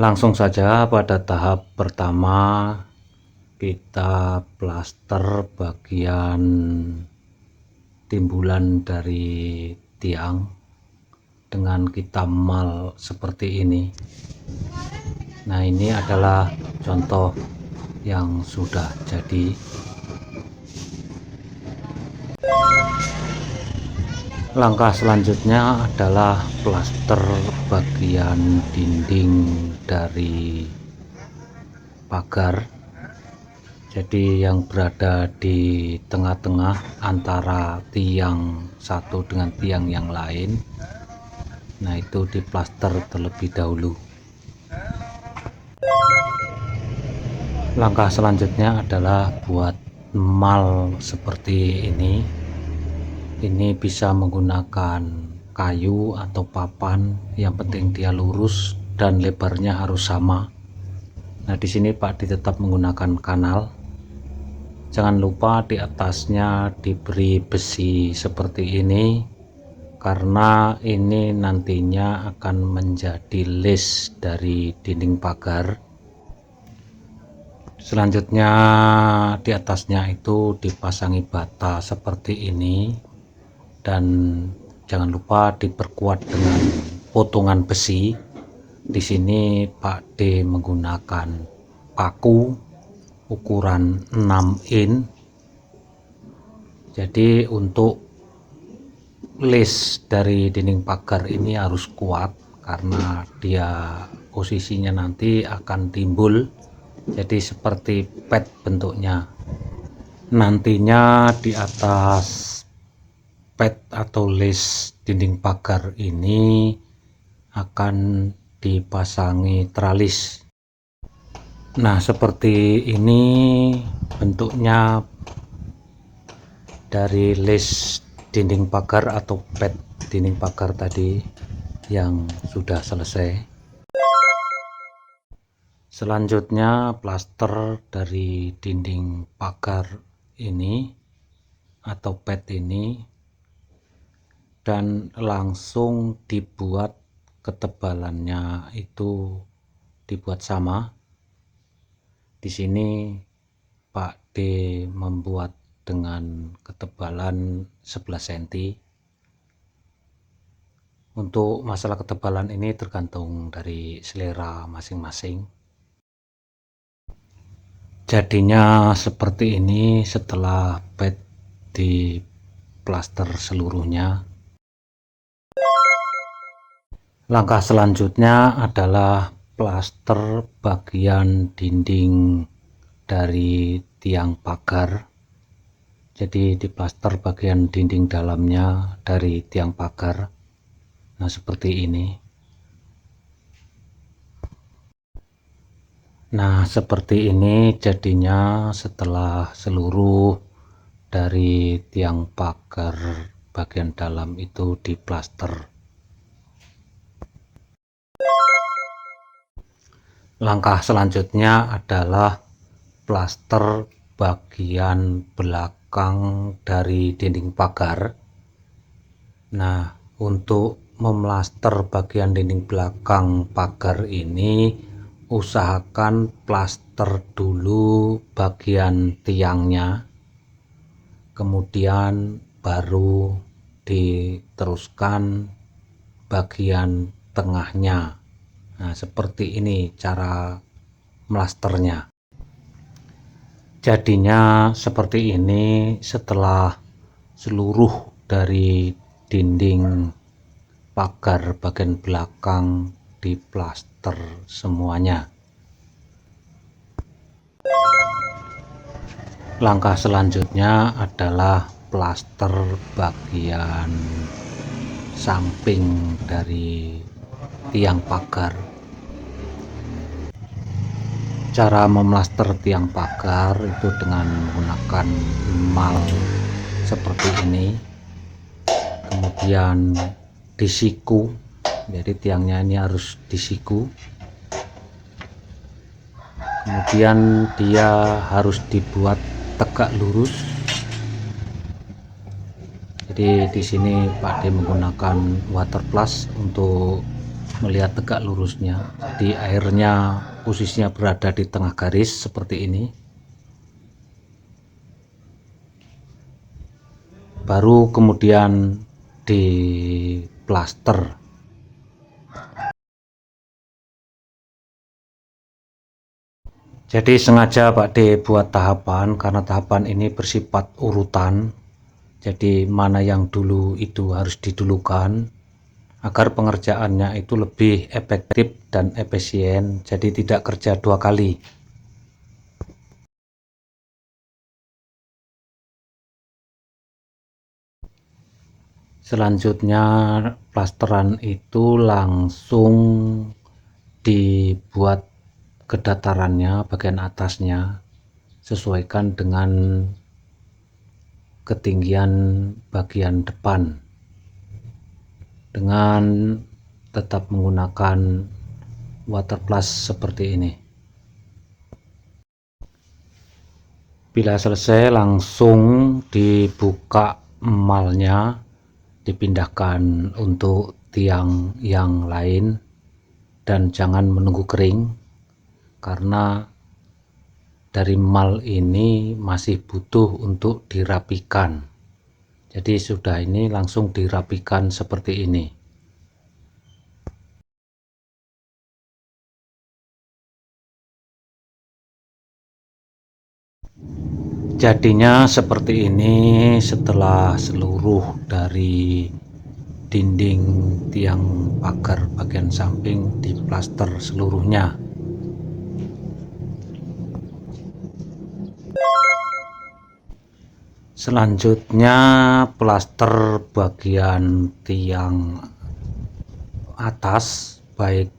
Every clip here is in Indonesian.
Langsung saja pada tahap pertama kita plaster bagian timbulan dari tiang dengan kita mal seperti ini. Nah, ini adalah contoh yang sudah jadi. Langkah selanjutnya adalah plaster bagian dinding dari pagar. Jadi yang berada di tengah-tengah antara tiang satu dengan tiang yang lain, nah itu diplaster terlebih dahulu. Langkah selanjutnya adalah buat mal seperti ini. Ini bisa menggunakan kayu atau papan, yang penting dia lurus dan lebarnya harus sama. Nah, di sini Pak tetap menggunakan kanal. Jangan lupa di atasnya diberi besi seperti ini, karena ini nantinya akan menjadi les dari dinding pagar. Selanjutnya di atasnya itu dipasangi bata seperti ini, dan jangan lupa diperkuat dengan potongan besi. Di sini Pak D menggunakan paku ukuran 6 in. Jadi untuk les dari dinding pagar ini harus kuat, karena dia posisinya nanti akan timbul, jadi seperti pet bentuknya. Nantinya di atas pet atau les dinding pagar ini akan dipasangi tralis. Nah, seperti ini bentuknya dari les dinding pagar atau pet dinding pagar tadi yang sudah selesai. Selanjutnya plaster dari dinding pagar ini atau pet ini, dan langsung dibuat ketebalannya itu dibuat sama. Di sini Pak D membuat dengan ketebalan 11 cm. Untuk masalah ketebalan ini tergantung dari selera masing-masing. Jadinya seperti ini setelah pet di plaster seluruhnya. Langkah selanjutnya adalah plaster bagian dinding dari tiang pagar. Jadi diplaster bagian dinding dalamnya dari tiang pagar. Nah, seperti ini. Nah, seperti ini jadinya setelah seluruh dari tiang pagar bagian dalam itu diplaster. Langkah selanjutnya adalah plaster bagian belakang dari dinding pagar. Nah, untuk memplaster bagian dinding belakang pagar ini, usahakan plaster dulu bagian tiangnya, kemudian baru diteruskan bagian tengahnya. Nah, seperti ini cara melasternya. Jadinya seperti ini setelah seluruh dari dinding pagar bagian belakang diplaster semuanya. Langkah selanjutnya adalah plaster bagian samping dari tiang pagar. Cara memplaster tiang pagar itu dengan menggunakan mal seperti ini, kemudian disiku. Jadi tiangnya ini harus disiku, kemudian dia harus dibuat tegak lurus. Jadi di sini Pak D menggunakan water plus untuk melihat tegak lurusnya. Jadi airnya posisinya berada di tengah garis seperti ini. Baru kemudian di plaster. Jadi sengaja Pak D buat tahapan karena tahapan ini bersifat urutan. Jadi mana yang dulu itu harus didulukan agar pengerjaannya itu lebih efektif dan efisien. Jadi tidak kerja 2 kali. Selanjutnya plasteran itu langsung dibuat ke datarannya bagian atasnya, sesuaikan dengan ketinggian bagian depan dengan tetap menggunakan waterplus seperti ini. Bila selesai langsung dibuka emalnya, dipindahkan untuk tiang yang lain dan jangan menunggu kering karena dari mal ini masih butuh untuk dirapikan. Jadi sudah ini langsung dirapikan seperti ini. Jadinya seperti ini setelah seluruh dari dinding tiang pagar bagian samping diplaster seluruhnya. Selanjutnya plaster bagian tiang atas, baik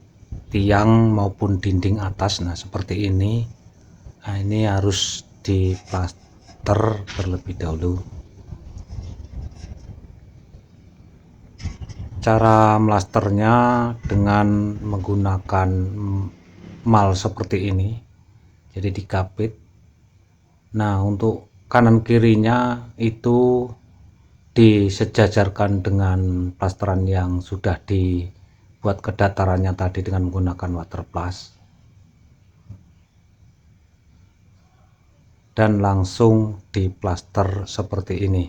tiang maupun dinding atas. Nah seperti ini. Nah ini harus diplaster terlebih dahulu. Cara melasternya dengan menggunakan mal seperti ini, jadi dikapit. Nah untuk kanan kirinya itu disejajarkan dengan plasteran yang sudah dibuat ke datarannya tadi dengan menggunakan waterplus, dan langsung diplaster seperti ini.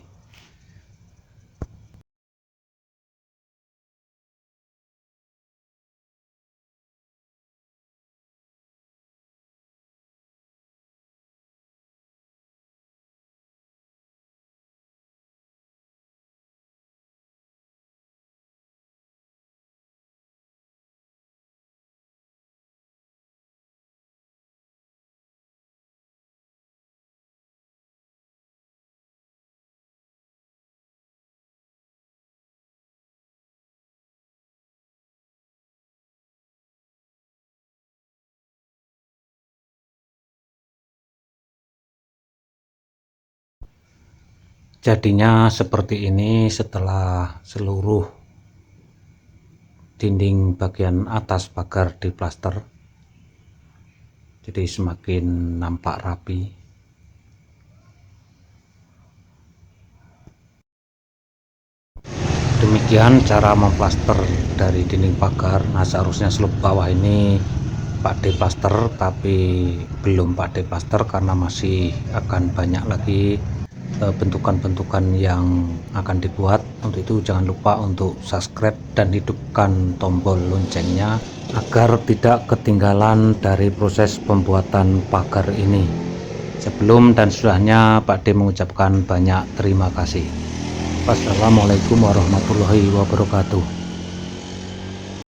Jadinya seperti ini setelah seluruh dinding bagian atas pagar diplaster. Jadi semakin nampak rapi. Demikian cara memplaster dari dinding pagar. Nah seharusnya seluk bawah ini Pak D plaster, tapi belum Pak D plaster karena masih akan banyak lagi bentukan-bentukan yang akan dibuat. Untuk itu jangan lupa untuk subscribe dan hidupkan tombol loncengnya agar tidak ketinggalan dari proses pembuatan pagar ini. Sebelum dan sudahnya Pak D mengucapkan banyak terima kasih. Wassalamualaikum warahmatullahi wabarakatuh.